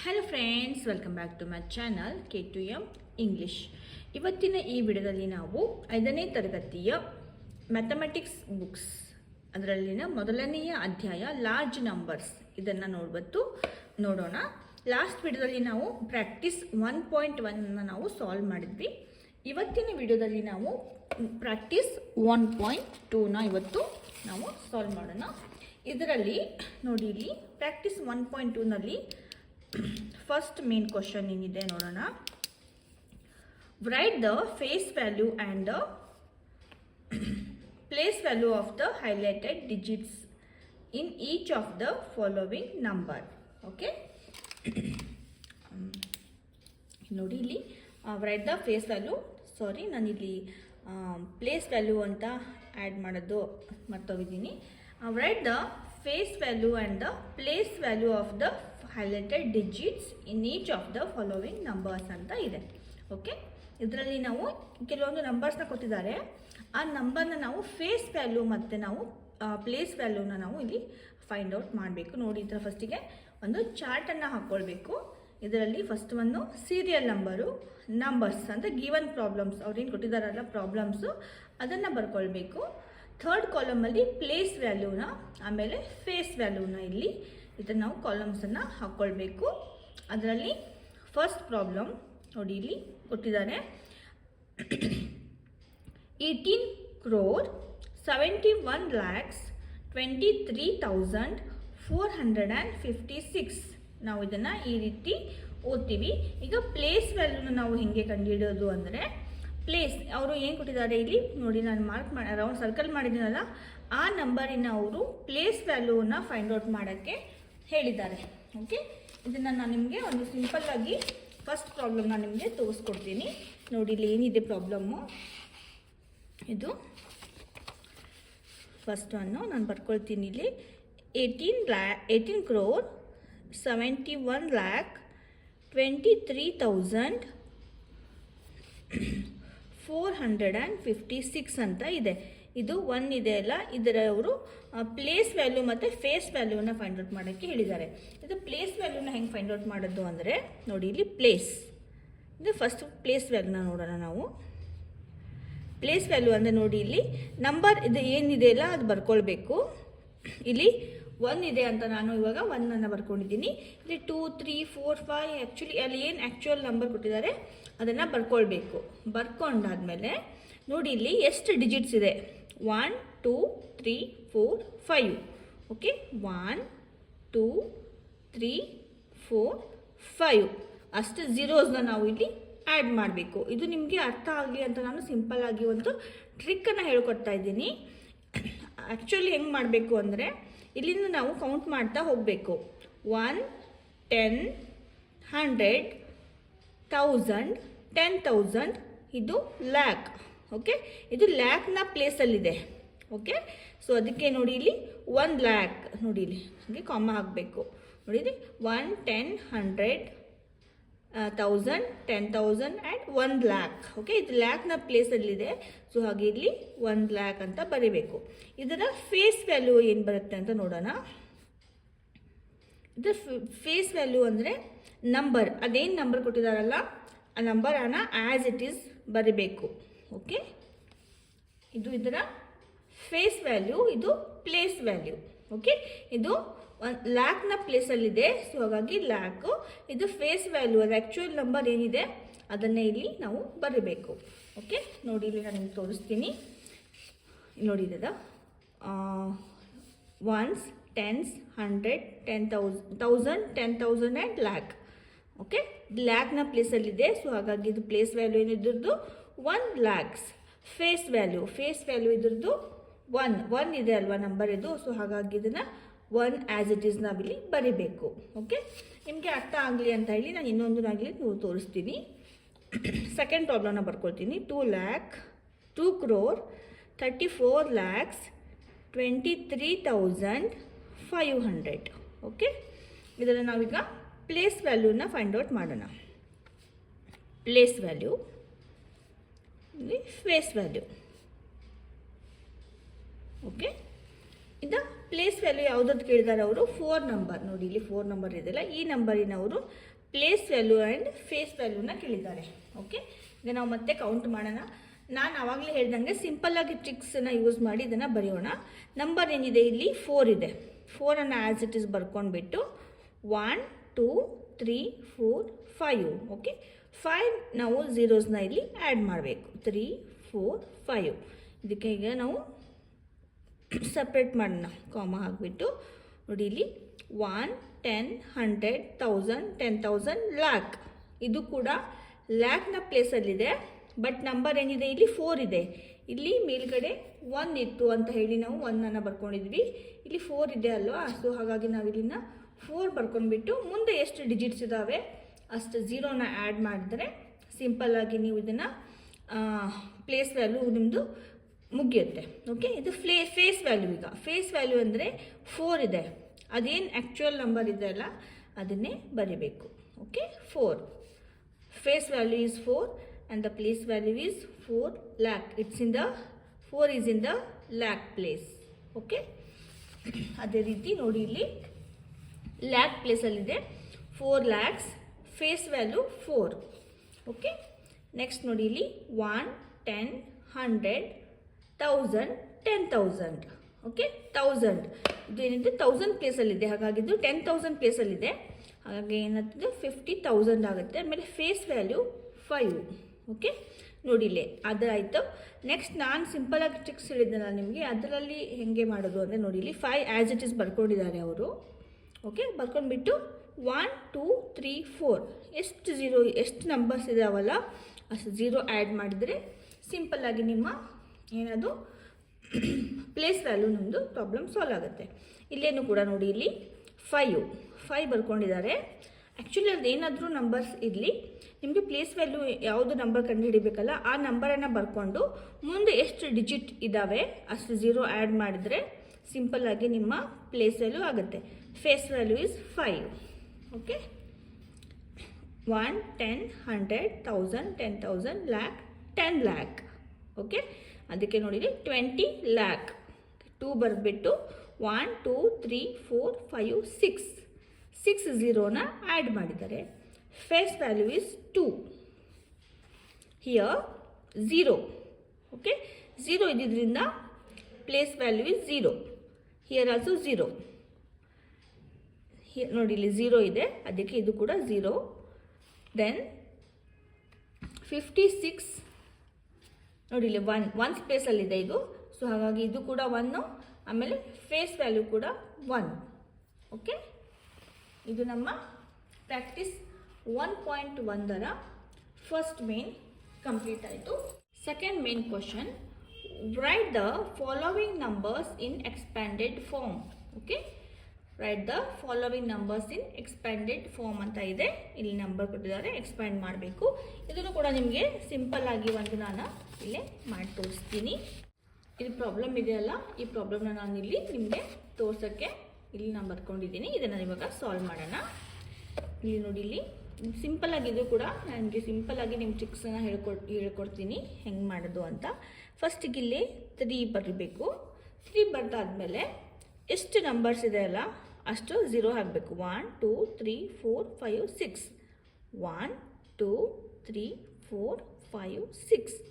Hello friends, welcome back to my channel K2M English. ಇವತ್ತಿನ ಈ ವಿಡಿಯೋದಲ್ಲಿ ನಾವು 5ನೇ ತರಗತಿಯ ಮ್ಯಾಥಮೆಟಿಕ್ಸ್ ಬುಕ್ಸ್ ಅದರಲ್ಲಿನ ಮೊದಲನೆಯ ಅಧ್ಯಾಯ ಲಾರ್ಜ್ ನಂಬರ್ಸ್ ಇದನ್ನು ನೋಡೋಣ. ಲಾಸ್ಟ್ ವಿಡಿಯೋದಲ್ಲಿ ನಾವು ಪ್ರಾಕ್ಟೀಸ್ 1.1 ನಾವು ಸಾಲ್ವ್ ಮಾಡಿದ್ವಿ. ಇವತ್ತಿನ ವಿಡಿಯೋದಲ್ಲಿ ನಾವು ಪ್ರಾಕ್ಟೀಸ್ 1.2ನ ಇವತ್ತು ನಾವು ಸಾಲ್ವ್ ಮಾಡೋಣ. ಇದರಲ್ಲಿ ನೋಡಿ, ಇಲ್ಲಿ ಪ್ರಾಕ್ಟೀಸ್ 1.2ನಲ್ಲಿ ಫಸ್ಟ್ ಮೇನ್ ಕ್ವಶನ್ ಏನಿದೆ ನೋಡೋಣ. Right the face value and the place value of the highlighted digits in each of the following number. Okay, ನೋಡಿ ಇಲ್ಲಿ ರೈಟ್ ದ ಫೇಸ್ ವ್ಯಾಲ್ಯೂ, ನಾನಿಲ್ಲಿ ಪ್ಲೇಸ್ ವ್ಯಾಲ್ಯೂ ಅಂತ ಆ್ಯಡ್ ಮಾಡೋದು ಮರ್ತೋಗಿದ್ದೀನಿ. Right the face value and the place value of the highlighted digits in each of the following numbers ಅಂತ ಇದೆ. Okay, ಇದರಲ್ಲಿ ನಾವು ಕೆಲವೊಂದು ನಂಬರ್ಸ್ನ ಕೊಟ್ಟಿದ್ದಾರೆ. ಆ ನಂಬರ್ನ ನಾವು ಫೇಸ್ ವ್ಯಾಲ್ಯೂ ಮತ್ತು ನಾವು ಪ್ಲೇಸ್ ವ್ಯಾಲ್ಯೂನ ನಾವು ಇಲ್ಲಿ ಫೈಂಡ್ ಔಟ್ ಮಾಡಬೇಕು. ನೋಡಿ, ಈ ಥರ ಫಸ್ಟಿಗೆ ಒಂದು ಚಾರ್ಟನ್ನು ಹಾಕ್ಕೊಳ್ಬೇಕು. ಇದರಲ್ಲಿ ಫಸ್ಟ್ ಒಂದು ಸೀರಿಯಲ್ ನಂಬರ್ಸ್ ಅಂದರೆ ಗಿವನ್ ಪ್ರಾಬ್ಲಮ್ಸ್, ಅವ್ರೇನು ಕೊಟ್ಟಿದ್ದಾರಲ್ಲ ಪ್ರಾಬ್ಲಮ್ಸು, ಅದನ್ನು ಬರ್ಕೊಳ್ಬೇಕು. ಥರ್ಡ್ ಕಾಲಮಲ್ಲಿ ಪ್ಲೇಸ್ ವ್ಯಾಲ್ಯೂನ, ಆಮೇಲೆ ಫೇಸ್ ವ್ಯಾಲ್ಯೂನ ಇಲ್ಲಿ ಇದನ್ನು ನಾವು ಕಾಲಮ್ಸನ್ನು ಹಾಕ್ಕೊಳ್ಬೇಕು. ಅದರಲ್ಲಿ ಫಸ್ಟ್ ಪ್ರಾಬ್ಲಮ್ ನೋಡಿ, ಇಲ್ಲಿ ಕೊಟ್ಟಿದ್ದಾರೆ 18,71,23,456. ನಾವು ಇದನ್ನು ಈ ರೀತಿ ಓದ್ತೀವಿ. ಈಗ ಪ್ಲೇಸ್ ವ್ಯಾಲ್ಯೂನ ನಾವು ಹೇಗೆ ಕಂಡುಹಿಡಿಯೋದು ಅಂದರೆ, ಪ್ಲೇಸ್ ಅವರು ಏನು ಕೊಟ್ಟಿದ್ದಾರೆ ಇಲ್ಲಿ ನೋಡಿ, ನಾನು ರೌಂಡ್ ಸರ್ಕಲ್ ಮಾಡಿದ್ದೀನಲ್ಲ, ಆ ನಂಬರಿನ ಅವರು ಪ್ಲೇಸ್ ವ್ಯಾಲ್ಯೂನ ಫೈಂಡ್ ಔಟ್ ಮಾಡೋಕ್ಕೆ ಹೇಳಿದ್ದಾರೆ. ಓಕೆ, ಇದನ್ನು ನಾನು ನಿಮಗೆ ಒಂದು ಸಿಂಪಲ್ಲಾಗಿ ಫಸ್ಟ್ ಪ್ರಾಬ್ಲಮ್ನ ನಿಮಗೆ ತೋರಿಸ್ಕೊಡ್ತೀನಿ. ನೋಡಿ, ಇಲ್ಲಿ ಏನಿದೆ ಪ್ರಾಬ್ಲಮ್ಮು, ಇದು ಫಸ್ಟ್ ಒನ್ನು ನಾನು ಬರ್ಕೊಳ್ತೀನಿ. ಇಲ್ಲಿ 18,71,23,456 ಅಂತ ಇದೆ. ಇದು ಒನ್ ಇದೆ ಅಲ್ಲ, ಇದರ ಅವರು ಪ್ಲೇಸ್ ವ್ಯಾಲ್ಯೂ ಮತ್ತು ಫೇಸ್ ವ್ಯಾಲ್ಯೂನ ಫೈಂಡ್ ಔಟ್ ಮಾಡೋಕ್ಕೆ ಹೇಳಿದ್ದಾರೆ. ಇದು ಪ್ಲೇಸ್ ವ್ಯಾಲ್ಯೂನ ಹೆಂಗೆ ಫೈಂಡ್ ಔಟ್ ಮಾಡೋದು ಅಂದರೆ, ನೋಡಿ ಇಲ್ಲಿ ಪ್ಲೇಸ್, ಇದು ಫಸ್ಟ್ ಪ್ಲೇಸ್ ವ್ಯಾಲ್ಯೂನ ನೋಡೋಣ ನಾವು. ಪ್ಲೇಸ್ ವ್ಯಾಲ್ಯೂ ಅಂದರೆ ನೋಡಿ, ಇಲ್ಲಿ ನಂಬರ್ ಇದು ಏನಿದೆ ಅಲ್ಲ ಅದು ಬರ್ಕೊಳ್ಬೇಕು. ಇಲ್ಲಿ 1 ಇದೆ ಅಂತ ನಾನು ಇವಾಗ 1ಅನ್ನು ಬರ್ಕೊಂಡಿದ್ದೀನಿ. ಇಲ್ಲಿ 2, 3, 4, 5 ಆ್ಯಕ್ಚುಲಿ ಅಲ್ಲಿ ಏನು ಆ್ಯಕ್ಚುಯಲ್ ನಂಬರ್ ಕೊಟ್ಟಿದ್ದಾರೆ ಅದನ್ನು ಬರ್ಕೊಳ್ಬೇಕು. ಬರ್ಕೊಂಡಾದ್ಮೇಲೆ ನೋಡಿ, ಇಲ್ಲಿ ಎಷ್ಟು ಡಿಜಿಟ್ಸ್ ಇದೆ, 1, 2, 3, 4, 5. ಓಕೆ, 1, 2, 3, 4, 5 ಅಷ್ಟು ಝೀರೋಸ್ನ ನಾವು ಇಲ್ಲಿ ಆ್ಯಡ್ ಮಾಡಬೇಕು. ಇದು ನಿಮಗೆ ಅರ್ಥ ಆಗಲಿ ಅಂತ ನಾನು ಸಿಂಪಲ್ ಆಗಿ ಒಂದು ಟ್ರಿಕ್ಕನ್ನು ಹೇಳ್ಕೊಡ್ತಾ ಇದ್ದೀನಿ. ಆ್ಯಕ್ಚುಲಿ ಹೆಂಗೆ ಮಾಡಬೇಕು ಅಂದರೆ, ಇಲ್ಲಿಂದ ನಾವು ಕೌಂಟ್ ಮಾಡ್ತಾ ಹೋಗಬೇಕು. 1, 10, 100, 1000, 10,000, ಇದು ಲ್ಯಾಕ್. ಓಕೆ, ಇದು ಲ್ಯಾಕ್ನ ಪ್ಲೇಸಲ್ಲಿದೆ. ಓಕೆ, ಸೊ ಅದಕ್ಕೆ ನೋಡಿ ಇಲ್ಲಿ 1 ಲ್ಯಾಕ್, ನೋಡಿ ಇಲ್ಲಿ ಹಾಗೆ ಕಾಮ ಹಾಕಬೇಕು. ನೋಡಿ ಇಲ್ಲಿ 1, 10, 100, 1000, 10,000 ಆ್ಯಂಡ್ 1 ಲ್ಯಾಕ್. ಓಕೆ, ಇದು ಲ್ಯಾಕ್ನ ಪ್ಲೇಸಲ್ಲಿದೆ, ಸೊ ಹಾಗೆ ಇಲ್ಲಿ 1 ಲ್ಯಾಕ್ ಅಂತ ಬರೀಬೇಕು. ಇದರ ಫೇಸ್ ವ್ಯಾಲ್ಯೂ ಏನು ಬರುತ್ತೆ ಅಂತ ನೋಡೋಣ. ಇದರ ಫೇಸ್ ವ್ಯಾಲ್ಯೂ ಅಂದರೆ ನಂಬರ್, ಅದೇನು ನಂಬರ್ ಕೊಟ್ಟಿದ್ದಾರಲ್ಲ ಆ ನಂಬರನ್ನು ಆ್ಯಸ್ ಇಟ್ ಈಸ್ ಬರೀಬೇಕು. ಓಕೆ, ಇದು ಇದರ ಫೇಸ್ ವ್ಯಾಲ್ಯೂ, ಇದು ಪ್ಲೇಸ್ ವ್ಯಾಲ್ಯೂ. ಓಕೆ, ಇದು ಲ್ಯಾಕ್ನ ಪ್ಲೇಸಲ್ಲಿದೆ, ಸೊ ಹಾಗಾಗಿ ಲ್ಯಾಕು. ಇದು ಫೇಸ್ ವ್ಯಾಲ್ಯೂ, ಅದು ಆ್ಯಕ್ಚುಯಲ್ ನಂಬರ್ ಏನಿದೆ ಅದನ್ನೇ ಇಲ್ಲಿ ನಾವು ಬರೀಬೇಕು. ಓಕೆ, ನೋಡಿ ಇಲ್ಲಿ ನಾನು ನಿಮ್ಗೆ ತೋರಿಸ್ತೀನಿ. ನೋಡಿ, ಇದದ 1s, 10s, 100, 10,000, 10,000 and lakh. Okay, ಲ್ಯಾಕ್ನ ಪ್ಲೇಸಲ್ಲಿದೆ, ಸೊ ಹಾಗಾಗಿ ಇದು ಪ್ಲೇಸ್ ವ್ಯಾಲ್ಯೂ ಏನಿದ್ರದ್ದು 1 ಲ್ಯಾಕ್ಸ್. ಫೇಸ್ ವ್ಯಾಲ್ಯೂ ಇದ್ರದ್ದು 1 ಇದೆ ಅಲ್ವಾ ನಂಬರ್ ಇದು, ಸೊ ಹಾಗಾಗಿ ಇದನ್ನು 1 ಆ್ಯಸ್ ಇಟ್ ಈಸ್ ನಾವಿಲ್ಲಿ ಬರೀಬೇಕು. ಓಕೆ, ನಿಮಗೆ ಅರ್ಥ ಆಗಲಿ ಅಂತ ಹೇಳಿ ನಾನು ಇನ್ನೊಂದನ್ನಾಗಲಿ ತೋರಿಸ್ತೀನಿ. ಸೆಕೆಂಡ್ ಪ್ರಾಬ್ಲಮ್ನ ಬರ್ಕೊಳ್ತೀನಿ. 2 crore 34 lakhs 23,500. ಓಕೆ, ಇದನ್ನು ನಾವೀಗ ಪ್ಲೇಸ್ ವ್ಯಾಲ್ಯೂನ ಫೈಂಡ್ ಔಟ್ ಮಾಡೋಣ. ಪ್ಲೇಸ್ ವ್ಯಾಲ್ಯೂ, ಇಲ್ಲಿ ಫೇಸ್ ವ್ಯಾಲ್ಯೂ. ಓಕೆ, ಇದು ಪ್ಲೇಸ್ ವ್ಯಾಲ್ಯೂ ಯಾವುದಕ್ಕೆ ಕೇಳಿದ್ದಾರೆ ಅವರು, 4 ನಂಬರ್. ನೋಡಿ ಇಲ್ಲಿ 4 ನಂಬರ್ ಇದೆಯಲ್ಲ, ಈ ನಂಬರಿನವರು ಪ್ಲೇಸ್ ವ್ಯಾಲ್ಯೂ ಆ್ಯಂಡ್ ಫೇಸ್ ವ್ಯಾಲ್ಯೂನ ಕೇಳಿದ್ದಾರೆ. ಓಕೆ, ಈಗ ನಾವು ಮತ್ತೆ ಕೌಂಟ್ ಮಾಡೋಣ. ನಾನು ಆವಾಗಲೇ ಹೇಳ್ದಂಗೆ ಸಿಂಪಲ್ಲಾಗಿ ಟ್ರಿಕ್ಸನ್ನು ಯೂಸ್ ಮಾಡಿ ಇದನ್ನು ಬರೆಯೋಣ. ನಂಬರ್ ಏನಿದೆ ಇಲ್ಲಿ 4 ಇದೆ. 4ಅನ್ನು ಆ್ಯಸ್ ಇಟ್ ಈಸ್ ಬರ್ಕೊಂಡ್ಬಿಟ್ಟು 1 2 3 4 5. ಓಕೆ, 5 ನಾವು ಝೀರೋಸ್ನ ಇಲ್ಲಿ ಆ್ಯಡ್ ಮಾಡಬೇಕು. 3 4 5. ಇದಕ್ಕೆ ಈಗ ನಾವು ಸಪ್ರೇಟ್ ಮಾಡೋಣ, ಕಾಮ ಹಾಕಿಬಿಟ್ಟು. ನೋಡಿ ಇಲ್ಲಿ 1 10 100 1000 10,000 ಲ್ಯಾಕ್. ಇದು ಕೂಡ ಲ್ಯಾಕ್ನ ಪ್ಲೇಸಲ್ಲಿದೆ, ಬಟ್ ನಂಬರ್ ಏನಿದೆ ಇಲ್ಲಿ 4 ಇದೆ. ಇಲ್ಲಿ ಮೇಲ್ಗಡೆ 1 ಇತ್ತು ಅಂತ ಹೇಳಿ ನಾವು 1ಅನ್ನು ಬರ್ಕೊಂಡಿದ್ವಿ. ಇಲ್ಲಿ 4 ಇದೆ ಅಲ್ವಾ, ಸೊ ಹಾಗಾಗಿ ನಾವು ಇಲ್ಲಿನ 4 ಬರ್ಕೊಂಡ್ಬಿಟ್ಟು ಮುಂದೆ ಎಷ್ಟು ಡಿಜಿಟ್ಸ್ ಇದ್ದಾವೆ ಅಷ್ಟು ಝೀರೋನ ಆ್ಯಡ್ ಮಾಡಿದರೆ ಸಿಂಪಲ್ಲಾಗಿ ನೀವು ಇದನ್ನು ಪ್ಲೇಸ್ ವ್ಯಾಲ್ಯೂ ನಿಮ್ಮದು ಮುಗಿಯುತ್ತೆ. ಓಕೆ, ಇದು ಫೇಸ್ ವ್ಯಾಲ್ಯೂ. ಈಗ ಫೇಸ್ ವ್ಯಾಲ್ಯೂ ಅಂದರೆ 4 ಇದೆ, ಅದೇನು ಆ್ಯಕ್ಚುಯಲ್ ನಂಬರ್ ಇದೆ ಅಲ್ಲ ಅದನ್ನೇ ಬರೀಬೇಕು. Okay, 4 face value is 4 and the place value is 4 lakh. It's in the 4 is in the lakh place. Okay, ಅದೇ ರೀತಿ ನೋಡಿ ಇಲ್ಲಿ ಲ್ಯಾಕ್ ಪ್ಲೇಸಲ್ಲಿದೆ 4 lakhs, face value 4. Okay, next ನೋಡಿ ಇಲ್ಲಿ 1 10 100 1000 10,000. ಓಕೆ, 1000 ಇದು ಏನಿದೆ 1000 ಪ್ಲೇಸಲ್ಲಿದೆ, ಹಾಗಾಗಿ ಇದು 10,000 ಪ್ಲೇಸಲ್ಲಿದೆ, ಹಾಗಾಗಿ ಏನಾಗ್ತದೆ 50,000 ಆಗುತ್ತೆ. ಆಮೇಲೆ ಫೇಸ್ ವ್ಯಾಲ್ಯೂ 5. ಓಕೆ, ನೋಡಿಲ್ಲೇ ಅದಾಯಿತು. ನೆಕ್ಸ್ಟ್ ನಾನು ಸಿಂಪಲಾಗಿ ಟ್ರಿಕ್ಸ್ ಹೇಳಿದ್ನಲ್ಲ ನಿಮಗೆ, ಅದರಲ್ಲಿ ಹೇಗೆ ಮಾಡೋದು ಅಂದರೆ ನೋಡಿ ಇಲ್ಲಿ 5 ಆ್ಯಸ್ ಇಟ್ ಈಸ್ ಬರ್ಕೊಂಡಿದ್ದಾರೆ ಅವರು. ಓಕೆ, ಬರ್ಕೊಂಡ್ಬಿಟ್ಟು 1 2 3 4 ಎಷ್ಟು ನಂಬರ್ಸ್ ಇದಾವಲ್ಲ ಅಷ್ಟು ಝೀರೋ ಆ್ಯಡ್ ಮಾಡಿದರೆ ಸಿಂಪಲ್ಲಾಗಿ ನಿಮ್ಮ ಏನದು ಪ್ಲೇಸ್ ವ್ಯಾಲ್ಯೂ ನಿಮ್ಮದು ಪ್ರಾಬ್ಲಮ್ ಸಾಲ್ವ್ ಆಗುತ್ತೆ. ಇಲ್ಲೇನು ಕೂಡ ನೋಡಿ ಇಲ್ಲಿ 5 ಬರ್ಕೊಂಡಿದ್ದಾರೆ. ಆ್ಯಕ್ಚುಲಿ ಅದು ಏನಾದರೂ ನಂಬರ್ಸ್ ಇರಲಿ, ನಿಮಗೆ ಪ್ಲೇಸ್ ವ್ಯಾಲ್ಯೂ ಯಾವುದು ನಂಬರ್ ಕಂಡುಹಿಡಿಬೇಕಲ್ಲ ಆ ನಂಬರನ್ನು ಬರ್ಕೊಂಡು ಮುಂದೆ ಎಷ್ಟು ಡಿಜಿಟ್ ಇದ್ದಾವೆ ಅಷ್ಟು ಝೀರೋ ಆ್ಯಡ್ ಮಾಡಿದರೆ ಸಿಂಪಲ್ಲಾಗಿ ನಿಮ್ಮ ಪ್ಲೇಸ್ ವ್ಯಾಲ್ಯೂ ಆಗುತ್ತೆ. Face value is 5. Okay, 1 10 100 1000 10,000 lakh 10 lakh. Okay, ಅದಕ್ಕೆ ನೋಡಿರಿ 20 ಲ್ಯಾಕ್. 2 ಬರೆದ್ಬಿಟ್ಟು 1 2 3 4 5 6 ಝೀರೋನ ಆ್ಯಡ್ ಮಾಡಿದ್ದಾರೆ. Face value is 2. Here 0. Okay, 0 ಇದ್ದಿದ್ದರಿಂದ place value is 0. Here also 0. ನೋಡಿ ಇಲ್ಲಿ 0 ಇದೆ, ಅದಕ್ಕೆ ಇದು ಕೂಡ 0. ದೆನ್ 56 ನೋಡಿ ಇಲ್ಲಿ 1 ಸ್ಪೇಸಲ್ಲಿದೆ ಇದು, ಸೊ ಹಾಗಾಗಿ ಇದು ಕೂಡ 1. ಆಮೇಲೆ ಫೇಸ್ ವ್ಯಾಲ್ಯೂ ಕೂಡ 1. ಓಕೆ, ಇದು ನಮ್ಮ ಪ್ರಾಕ್ಟೀಸ್ 1.1 ಫಸ್ಟ್ ಮೇನ್ ಕಂಪ್ಲೀಟ್ ಆಯಿತು. Second main question, write the following numbers in expanded form. Okay, write the following numbers in expanded form ಅಂತ ಇದೆ. ಇಲ್ಲಿ ನಂಬರ್ ಕೊಟ್ಟಿದ್ದಾರೆ, ಎಕ್ಸ್ಪ್ಯಾಂಡ್ ಮಾಡಬೇಕು. ಇದನ್ನು ಕೂಡ ನಿಮಗೆ ಸಿಂಪಲ್ ಆಗಿ ಒಂದು ನಾನು ಇಲ್ಲೇ ಮಾಡಿ ತೋರಿಸ್ತೀನಿ. ಇದು ಪ್ರಾಬ್ಲಮ್ ಇದೆಯಲ್ಲ, ಈ ಪ್ರಾಬ್ಲಮ್ನ ನಾನು ಇಲ್ಲಿ ನಿಮಗೆ ತೋರ್ಸೋಕ್ಕೆ ಇಲ್ಲಿ ನಾನು ಬರ್ಕೊಂಡಿದ್ದೀನಿ. ಇದನ್ನು ಇವಾಗ ಸಾಲ್ವ್ ಮಾಡೋಣ. ಇಲ್ಲಿ ನೋಡಿ, ಇಲ್ಲಿ ಸಿಂಪಲ್ಲಾಗಿ ಇದು ಕೂಡ ನನಗೆ ಸಿಂಪಲ್ಲಾಗಿ ನಿಮ್ಮ ಟ್ರಿಕ್ಸನ್ನು ಹೇಳ್ಕೊಡ್ತೀನಿ ಹೆಂಗೆ ಮಾಡೋದು ಅಂತ. ಫಸ್ಟಿಗೆ ಇಲ್ಲಿ 3 ಬರಬೇಕು. 3 ಬರ್ದಾದ್ಮೇಲೆ ಎಷ್ಟು ನಂಬರ್ಸ್ ಇದೆ ಅಲ್ಲ ಅಷ್ಟು ಝೀರೋ ಹಾಕಬೇಕು. 1 2 3 4 5 6. 1 2 3 4 5 6.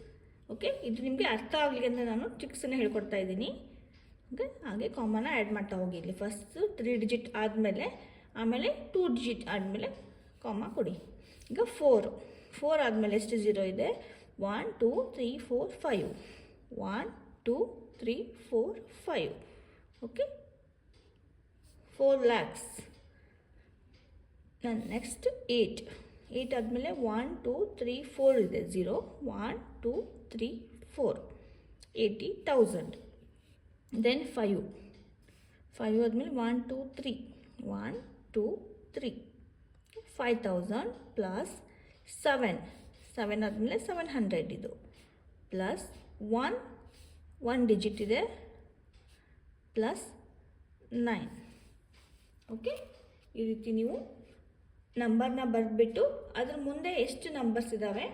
ಓಕೆ, ಇದು ನಿಮಗೆ ಅರ್ಥ ಆಗಲಿ ಅಂತ ನಾನು ಟ್ರಿಕ್ಸನ್ನು ಹೇಳ್ಕೊಡ್ತಾ ಇದ್ದೀನಿ. ಓಕೆ, ಹಾಗೆ ಕಾಮನ್ನ ಆ್ಯಡ್ ಮಾಡ್ತಾ ಹೋಗಿ. ಇಲ್ಲಿ ಫಸ್ಟ್ 3 ಡಿಜಿಟ್ ಆದಮೇಲೆ ಆಮೇಲೆ 2 ಡಿಜಿಟ್ ಆದಮೇಲೆ ಕಾಮ ಕೊಡಿ. ಈಗ 4 ಆದಮೇಲೆ ಎಷ್ಟು ಝೀರೋ ಇದೆ? 1 2 3 4 5. 1 2 3 4 5. Okay, 4 lakhs. ನೆಕ್ಸ್ಟ್ 8 ಆದಮೇಲೆ 1 2 3 4 ಇದೆ, 0. 1 2 3 4 80,000. ದೆನ್ 5 ಆದಮೇಲೆ 1 2 3 1 2 3 5,000 ಪ್ಲಸ್ 7 ಆದಮೇಲೆ 700 ಇದು, ಪ್ಲಸ್ 1 ಡಿಜಿಟ್ ಇದೆ, ಪ್ಲಸ್ 9. ಓಕೆ, ಈ ರೀತಿ ನೀವು ನಂಬರ್ನ ಬರೆದ್ಬಿಟ್ಟು ಅದ್ರ ಮುಂದೆ ಎಷ್ಟು ನಂಬರ್ಸ್ ಇದ್ದಾವೆ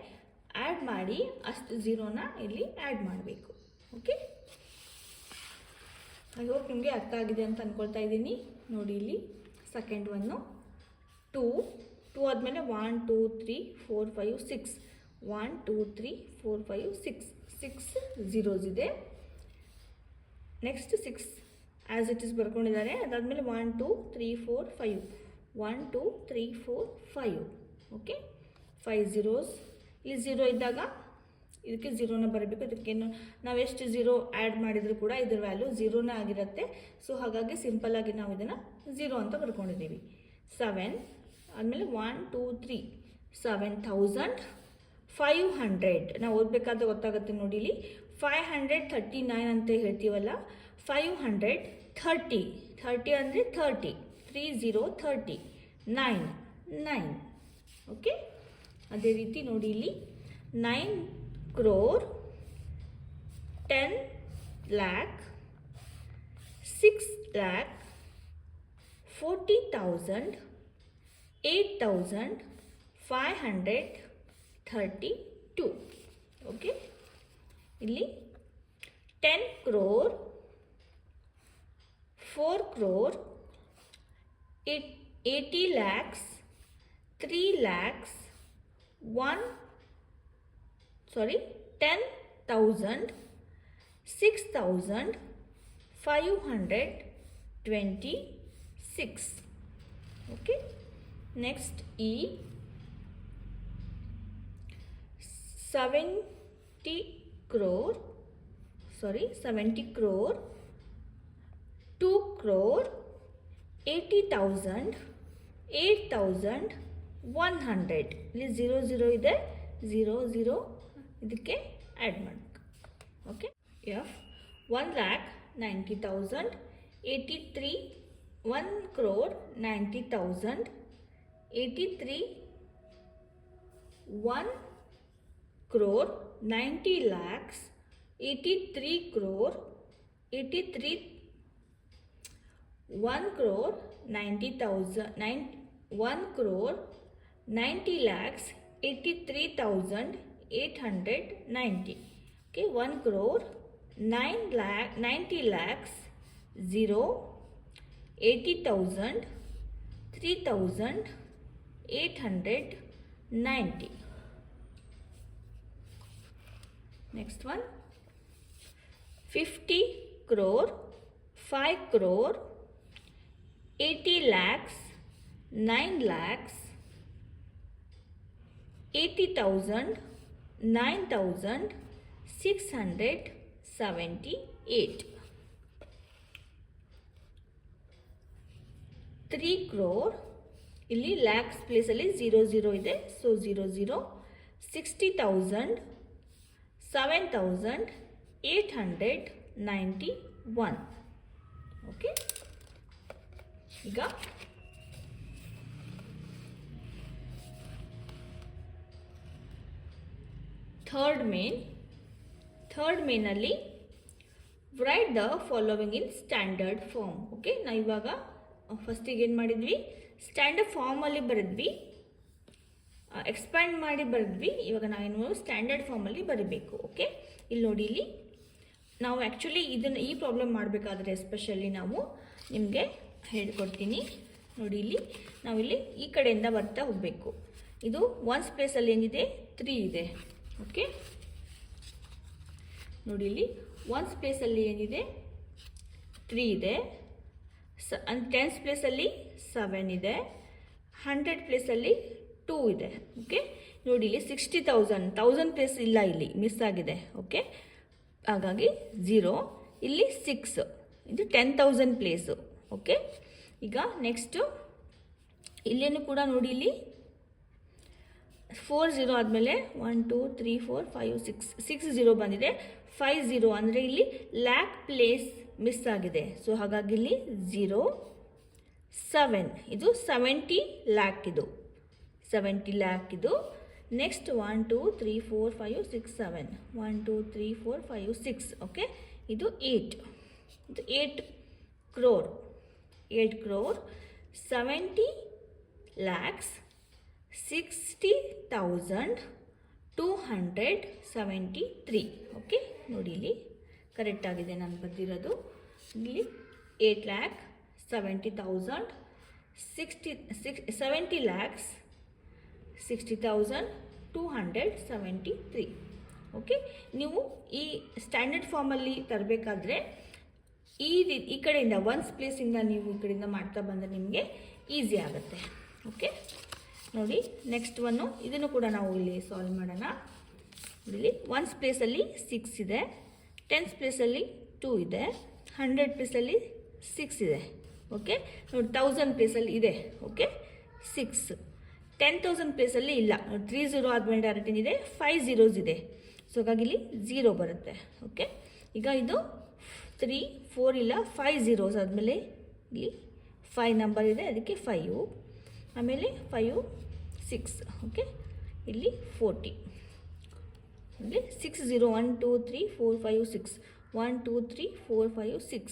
ಆ್ಯಡ್ ಮಾಡಿ ಅಷ್ಟು ಝೀರೋನ ಇಲ್ಲಿ ಆ್ಯಡ್ ಮಾಡಬೇಕು. ಓಕೆ, ಐ ಹೋಪ್ ನಿಮಗೆ ಅರ್ಥ ಆಗಿದೆ ಅಂತ ಅಂದ್ಕೊಳ್ತಾ ಇದ್ದೀನಿ. ನೋಡಿ ಇಲ್ಲಿ ಸೆಕೆಂಡ್ ಒನ್ನು 2 2 ಆದಮೇಲೆ 1 2 3 4 5 6 1 2 3 4 5 6 zeros ಇದೆ. ನೆಕ್ಸ್ಟ್ 6 ಆ್ಯಸ್ ಇಟ್ ಇಸ್ ಬರ್ಕೊಂಡಿದ್ದಾರೆ. ಅದಾದಮೇಲೆ 1 2 3 4 5 1 2 3 4 5 ಓಕೆ 5 zeros. ಇಲ್ಲಿ 0 ಇದ್ದಾಗ ಇದಕ್ಕೆ 0ನ ಬರಬೇಕು. ಇದಕ್ಕೇನು ನಾವು ಎಷ್ಟು 0 ಆ್ಯಡ್ ಮಾಡಿದರೂ ಕೂಡ ಇದ್ರ ವ್ಯಾಲ್ಯೂ 0ನೇ ಆಗಿರುತ್ತೆ. ಸೊ ಹಾಗಾಗಿ ಸಿಂಪಲ್ಲಾಗಿ ನಾವು ಇದನ್ನು 0 ಅಂತ ಬರ್ಕೊಂಡಿದ್ದೀವಿ. 7 ಆದಮೇಲೆ 1 2 3 7500 ನಾವು ಓದಬೇಕಾದ್ರೆ ಗೊತ್ತಾಗುತ್ತೆ ನೋಡಿ. ಇಲ್ಲಿ 539 ಅಂತ ಹೇಳ್ತೀವಲ್ಲ, 530 30 ಅಂದರೆ 30 30 9 9 ಓಕೆ. ಅದೇ ರೀತಿ ನೋಡಿ ಇಲ್ಲಿ 9 crore 10 lakh 6 lakh 40,000 8,532 ಓಕೆ. ಇಲ್ಲಿ 10 crore 4 crore 80 lakhs 3 lakhs 10,000 6,526 okay. Next E 70 crore 2 crore 80,000 8,100 ಇಲ್ಲಿ 0 ಇದೆ 0 ಇದಕ್ಕೆ ಆ್ಯಡ್ ಮಾಡಬೇಕು okay. F 1,90,000 83 1 crore 90,000 83 1 crore 90 lakhs 83 crore 83 1 crore 90,000 1 crore 90 lakhs 83,890 okay. 1 crore 90 lakhs 0 80,000 3,890. Next one 50 crore 5 crore 80 lakhs 9 lakhs 80,000 9,678. 3 crore ಇಲ್ಲಿ ಲ್ಯಾಕ್ಸ್ ಪ್ಲೇಸಲ್ಲಿ 0 ಇದೆ so 0 60,000 7,891 okay. ಈಗ third ಮೇನಲ್ಲಿ write the following in standard form okay. ನಾವು ಇವಾಗ ಫಸ್ಟಿಗೆ ಏನು ಮಾಡಿದ್ವಿ, ಸ್ಟ್ಯಾಂಡರ್ಡ್ ಫಾರ್ಮಲ್ಲಿ ಬರೆದ್ವಿ, ಎಕ್ಸ್ಪ್ಯಾಂಡ್ ಮಾಡಿ ಬರೆದ್ವಿ. ಇವಾಗ ನಾವೇನು ಸ್ಟ್ಯಾಂಡರ್ಡ್ ಫಾರ್ಮಲ್ಲಿ ಬರೀಬೇಕು ಓಕೆ. ಇಲ್ಲಿ ನೋಡಿ, ಇಲ್ಲಿ ನಾವು ಆ್ಯಕ್ಚುಲಿ ಈ ಪ್ರಾಬ್ಲಮ್ ಮಾಡಬೇಕಾದ್ರೆ ಎಸ್ಪೆಷಲಿ ನಾವು ನಿಮಗೆ ಹೇಳ್ಕೊಡ್ತೀನಿ ನೋಡಿ. ಇಲ್ಲಿ ನಾವಿಲ್ಲಿ ಈ ಕಡೆಯಿಂದ ಬರ್ತಾ ಹೋಗಬೇಕು. ಇದು ಒನ್ಸ್ ಪ್ಲೇಸಲ್ಲಿ ಏನಿದೆ 3 ಇದೆ ಓಕೆ. ನೋಡಿ ಇಲ್ಲಿ ಒನ್ಸ್ ಪ್ಲೇಸಲ್ಲಿ ಏನಿದೆ 3 ಇದೆ, ಟೆನ್ಸ್ ಪ್ಲೇಸಲ್ಲಿ 7 ಇದೆ, 100 ಪ್ಲೇಸಲ್ಲಿ 2 ಇದೆ ಓಕೆ. ನೋಡಿ ಇಲ್ಲಿ 60,000 ಪ್ಲೇಸ್ ಇಲ್ಲ, ಇಲ್ಲಿ ಮಿಸ್ ಆಗಿದೆ ಓಕೆ. ಹಾಗಾಗಿ 0, ಇಲ್ಲಿ 6, ಇದು 10,000 ಪ್ಲೇಸು ಓಕೆ. ಈಗ ನೆಕ್ಸ್ಟು ಇಲ್ಲೇನು ಕೂಡ ನೋಡಿ, ಇಲ್ಲಿ 4 0 ಆದಮೇಲೆ 1 2 3 4 5 6 0 ಬಂದಿದೆ. 5 0 ಅಂದರೆ ಇಲ್ಲಿ ಲ್ಯಾಕ್ ಪ್ಲೇಸ್ ಮಿಸ್ ಆಗಿದೆ. ಸೊ ಹಾಗಾಗಿ ಇಲ್ಲಿ 0 7, ಇದು 70 ಲ್ಯಾಕ್, ಇದು 70 ಲ್ಯಾಕ್ ಇದು. Next 1 2 3 4 5 6 7 1 2 3 4 5 6 okay. ಇದು 8, ಇದು 8 crore 70 lakhs 60,273 ಓಕೆ. ನೋಡಿ ಇಲ್ಲಿ ಕರೆಕ್ಟ್ ಆಗಿದೆ ನಾನು ಬರೆದಿರೋದು. ಇಲ್ಲಿ 8,70,000 70 lakhs 60,273. ಓಕೆ, ನೀವು ಈ ಸ್ಟ್ಯಾಂಡರ್ಡ್ ಫಾರ್ಮಲ್ಲಿ ತರಬೇಕಾದ್ರೆ ಈ ಕಡೆಯಿಂದ ಒನ್ಸ್ ಪ್ಲೇಸಿಂದ ನೀವು ಈ ಕಡೆಯಿಂದ ಮಾಡ್ತಾ ಬಂದರೆ ನಿಮಗೆ ಈಸಿ ಆಗುತ್ತೆ. ಓಕೆ, ನೋಡಿ ನೆಕ್ಸ್ಟ್ ಒನ್ನು, ಇದನ್ನು ಕೂಡ ನಾವು ಇಲ್ಲಿ ಸಾಲ್ವ್ ಮಾಡೋಣ. ಇಲ್ಲಿ ಒನ್ಸ್ ಪ್ಲೇಸಲ್ಲಿ 6 ಇದೆ, ಟೆನ್ಸ್ ಪ್ಲೇಸಲ್ಲಿ 2 ಇದೆ, 100 ಪ್ಲೇಸಲ್ಲಿ 6 ಇದೆ. ಓಕೆ, ನೋಡಿ 1000 ಪ್ಲೇಸಲ್ಲಿ ಇದೆ. ಓಕೆ, 6. 10,000 ಪ್ಲೇಸಲ್ಲಿ ಇಲ್ಲ, 3 0 ಆದಮೇಲೆ ಡೈರೆಕ್ಟ್ ಏನಿದೆ 5 zeros ಇದೆ. ಸೊ ಹಾಗಾಗಿ ಇಲ್ಲಿ 0 ಬರುತ್ತೆ. ಓಕೆ, ಈಗ ಇದು 3 4 ಇಲ್ಲ, 5 zeros ಆದಮೇಲೆ ಇಲ್ಲಿ 5 ನಂಬರ್ ಇದೆ, ಅದಕ್ಕೆ 5. ಆಮೇಲೆ 5 6. ಓಕೆ, ಇಲ್ಲಿ 40. ಅಂದರೆ 6 0 1 2 3 4 5 6 1 2 3 4 5 6.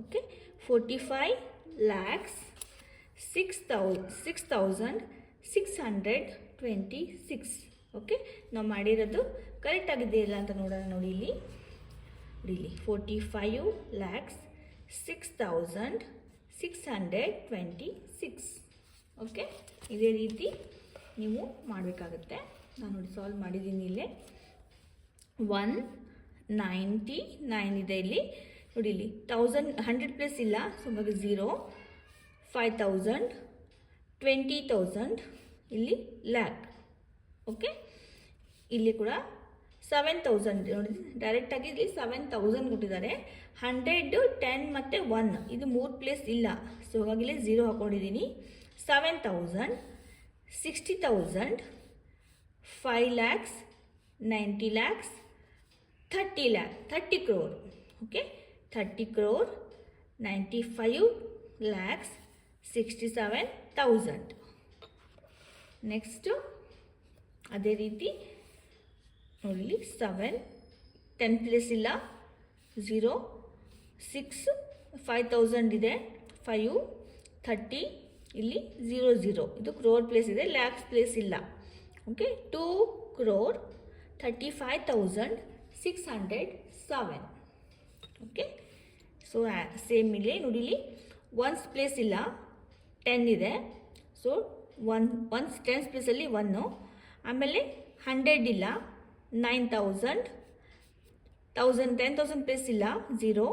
Okay, 45 lakhs 6,626. ಓಕೆ, ನಾವು ಮಾಡಿರೋದು ಕರೆಕ್ಟ್ ಆಗಿದೆ ಇಲ್ಲ ಅಂತ ನೋಡೋಣ. ನೋಡಿ ಇಲ್ಲಿ 45 lakhs 6,626. ಓಕೆ, ಇದೇ ರೀತಿ ನೀವು ಮಾಡಬೇಕಾಗುತ್ತೆ. ನಾನು ನೋಡಿ ಸಾಲ್ವ್ ಮಾಡಿದ್ದೀನಿ. ಇಲ್ಲೇ 199 ಇದೆ. ಇಲ್ಲಿ ನೋಡಿ, ಇಲ್ಲಿ 100 ಪ್ಲಸ್ ಇಲ್ಲ, ಸೊ ಹಾಗಾಗಿ 0. 5,000, 20,000, ಇಲ್ಲಿ ಲ್ಯಾಕ್. ಓಕೆ, ಇಲ್ಲಿ ಕೂಡ 7,000 ನೋಡಿ, ಡೈರೆಕ್ಟಾಗಿ ಇಲ್ಲಿ 7,000 ಕೊಟ್ಟಿದ್ದಾರೆ. 100, 10 ಮತ್ತು 1 ಇದು 3 ಪ್ಲೇಸ್ ಇಲ್ಲ, ಸೊ ಹಾಗಾಗಿ ಇಲ್ಲಿ 0 ಹಾಕ್ಕೊಂಡಿದ್ದೀನಿ. 7,000, 60,000, 5 lakhs, 90 lakhs, 30 lakh, 30 crore. Okay, 30 crore, 95 lakhs, 67,000. Next ಅದೇ ರೀತಿ ನೋಡಿ, 7, 10 ಪ್ಲೇಸ್ ಇಲ್ಲ, 0, 6, 5,000 ಇದೆ, 5, 30, ಇಲ್ಲಿ 0 0 ಇದು ಕ್ರೋರ್ ಪ್ಲೇಸ್ ಇದೆ, ಲ್ಯಾಕ್ಸ್ ಪ್ಲೇಸ್ ಇಲ್ಲ. Okay, 2 crore 35,607. Okay, so same ಇಲ್ಲಿ ನೋಡಿ, ಇಲ್ಲಿ ಒನ್ಸ್ ಪ್ಲೇಸ್ ಇಲ್ಲ, 10 ಇದೆ, ಸೊ ಒನ್ಸ್ ಟೆನ್ಸ್ ಪ್ಲೇಸಲ್ಲಿ 1. ಆಮೇಲೆ 100 ಇಲ್ಲ, 9,000, 10,000 ಪ್ಲೇಸ್ ಇಲ್ಲ, 0,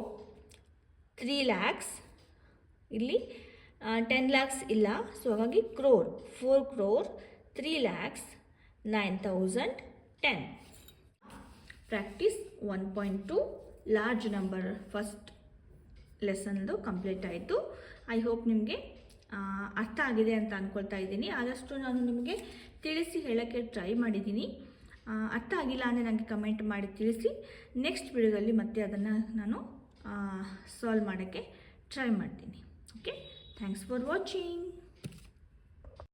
3 lakhs, ಇಲ್ಲಿ 10 lakhs ಇಲ್ಲ, ಸೊ ಹಾಗಾಗಿ crore 4 crore 3 lakhs 9,010. Practice 1.2 large number first ಲೆಸನ್ದು ಕಂಪ್ಲೀಟ್ ಆಯಿತು. ಐ ಹೋಪ್ ನಿಮಗೆ ಅರ್ಥ ಆಗಿದೆ ಅಂತ ಅಂದ್ಕೊಳ್ತಾ ಇದ್ದೀನಿ. ಆದಷ್ಟು ನಾನು ನಿಮಗೆ ತಿಳಿಸಿ ಹೇಳೋಕ್ಕೆ ಟ್ರೈ ಮಾಡಿದ್ದೀನಿ. ಅರ್ಥ ಆಗಿಲ್ಲ ಅಂದರೆ ನನಗೆ ಕಮೆಂಟ್ ಮಾಡಿ ತಿಳಿಸಿ. ನೆಕ್ಸ್ಟ್ ವಿಡಿಯೋದಲ್ಲಿ ಮತ್ತೆ ಅದನ್ನು ನಾನು ಸಾಲ್ವ್ ಮಾಡೋಕ್ಕೆ ಟ್ರೈ ಮಾಡ್ತೀನಿ. Okay, thanks for watching.